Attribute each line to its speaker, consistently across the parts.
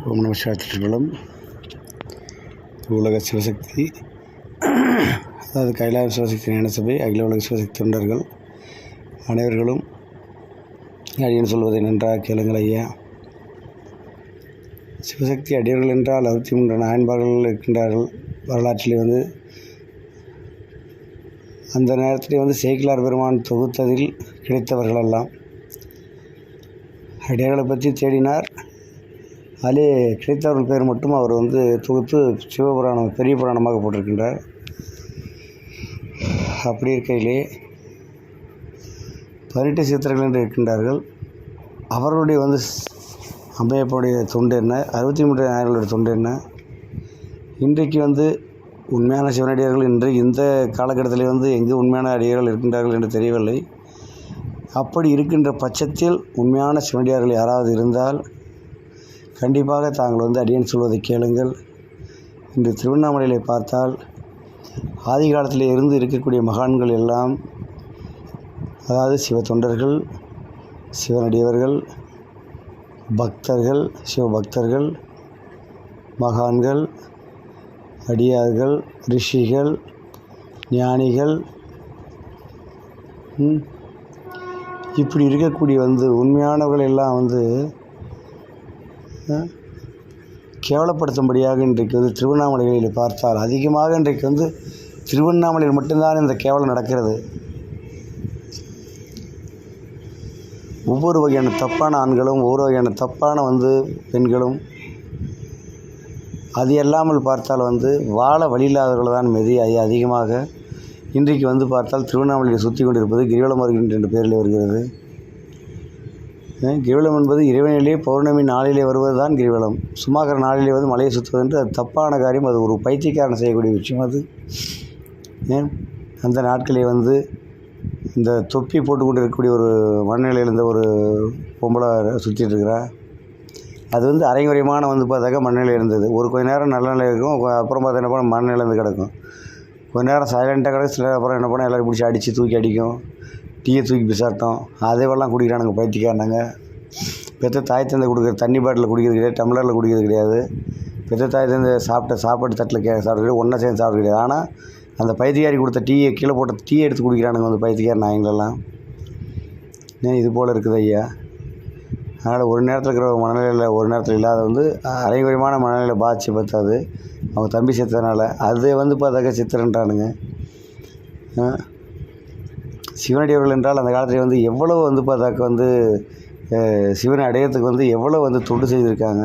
Speaker 1: ஓம் நம சிவாய. உலக சிவசக்தி, அதாவது கைலாய சிவசக்தி ஞான சபை, அகில உலக சிவசக்தி தொண்டர்கள் அனைவர்களும் அடியன் சொல்வதை நன்றாக கேளுங்கள் ஐயா. சிவசக்தி அடியர்கள் என்றால் 63 நாயன்மார்கள் இருக்கின்றார்கள். வரலாற்றிலே அந்த நேரத்திலே சேக்கிழார் பெருமான் தொகுத்ததில் கிடைத்தவர்களெல்லாம் அடியர்களை பற்றி தேடினார். அதிலே கிடைத்தவர்கள் பேர் மட்டும் அவர் தொகுத்து சிவபுராணம் பெரிய புராணமாக போட்டிருக்கின்றார். அப்படி இருக்கையிலே 18 சித்தர்கள் என்று இருக்கின்றார்கள். அவர்களுடைய அம்மையப்பனுடைய தொண்டு என்ன, 63 நாயர்களுடைய தொண்டு என்ன, இன்றைக்கு உண்மையான சிவனடியார்கள் இன்று இந்த காலகட்டத்தில் எங்கு உண்மையான அடியார்கள் இருக்கின்றார்கள் என்று தெரியவில்லை. அப்படி இருக்கின்ற பட்சத்தில் உண்மையான சிவனடியார்கள் யாராவது இருந்தால் கண்டிப்பாக தாங்கள் அடியேன் சொல்வதை கேளுங்கள். இன்று திருவண்ணாமலையிலே பார்த்தால் ஆதி காலத்திலே இருந்து இருக்கக்கூடிய மகான்கள் எல்லாம், அதாவது சிவ தொண்டர்கள், சிவனடியவர்கள், பக்தர்கள், சிவபக்தர்கள், மகான்கள், அடியார்கள், ரிஷிகள், ஞானிகள், இப்படி இருக்கக்கூடிய உண்மையானவர்கள் எல்லாம் கேவலப்படுத்தும்படியாக இன்றைக்கு திருவண்ணாமலைகளில் பார்த்தால் அதிகமாக இன்றைக்கு திருவண்ணாமலையில் மட்டும்தான் இந்த கேவலம் நடக்கிறது. ஒவ்வொரு வகையான தப்பான ஆண்களும், ஒவ்வொரு வகையான தப்பான பெண்களும், அது இல்லாமல் பார்த்தால் வாழ வழியில்லாதவர்கள் தான் அதிகமாக இன்றைக்கு பார்த்தால் திருவண்ணாமலையை சுற்றி கொண்டிருப்பது கிரிவலம் வருகின்ற என்ற பெயரில் வருகிறது. கிரிவலம் என்பது இறைவனிலே பௌர்ணமி நாளிலே வருவது தான் கிரிவலம். சுமாகர நாளிலே மலையை சுற்றுவது என்று அது தப்பான காரியம். அது ஒரு பைத்தியக்காரன் செய்யக்கூடிய விஷயம். அது அந்த நாட்களே இந்த தொப்பி போட்டு கொண்டு இருக்கக்கூடிய ஒரு மனநிலையில் இருந்த ஒரு பொம்பளை சுற்றிட்டு இருக்கிறா. அது அரைங்குறையமான பார்த்தாக்கா மனநிலை இருந்தது. கொஞ்ச நேரம் நல்ல நிலை இருக்கும், அப்புறம் பார்த்தா என்ன பண்ண மனநிலை கிடக்கும். கொஞ்ச நேரம் சைலண்ட்டாக கிடக்கும். சில அப்புறம் என்ன பண்ணால் எல்லோரும் பிடிச்சி அடித்து தூக்கி அடிக்கும், டீயை தூக்கி பிசாட்டம், அதேவெல்லாம் குடிக்கிறானுங்க பைத்தியக்காரனாங்க. பெற்ற தாய் தந்தை கொடுக்குற தண்ணி பாட்டில் குடிக்கிறது கிடையாது, டம்ளரில் குடிக்கிறது கிடையாது. பெற்ற தாய் தந்தை சாப்பாடு தட்டில் சாப்பிட்றது ஒன்றா சேர்ந்து சாப்பிட கிடையாது. ஆனால் அந்த பைத்தியக்காரி கொடுத்த டீயை கீழே போட்ட டீயை எடுத்து குடிக்கிறானுங்க பைத்தியக்கார நாயங்களெல்லாம். இது போல் இருக்குது ஐயா. அதனால் ஒரு நேரத்தில் இருக்கிற மனநிலையில் ஒரு நேரத்தில் இல்லாத அரைகுறைமான மனநிலையில் பாதிச்சு பார்த்தாது அவங்க தம்பி செத்ததுனால அது பார்த்தாக்கா சித்திரன்றானுங்க. சிவனடியவர்கள் என்றால் அந்த காலத்தில் எவ்வளோ பார்த்தாக்க சிவனை அடையறதுக்கு எவ்வளோ தொண்டு செய்திருக்காங்க.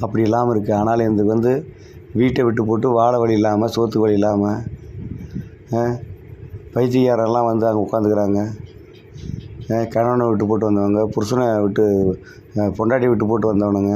Speaker 1: அப்படி இல்லாமல் இருக்குது. ஆனால் இந்த வீட்டை விட்டு போட்டு வாழ வழி இல்லாமல், சோத்துக்கு வழி இல்லாமல் பைத்தியக்காரெல்லாம் அங்கே உட்காந்துக்கிறாங்க. கணவனை விட்டு போட்டு வந்தவங்க, புருஷனை விட்டு பொண்டாட்டி விட்டு போட்டு வந்தவனுங்க,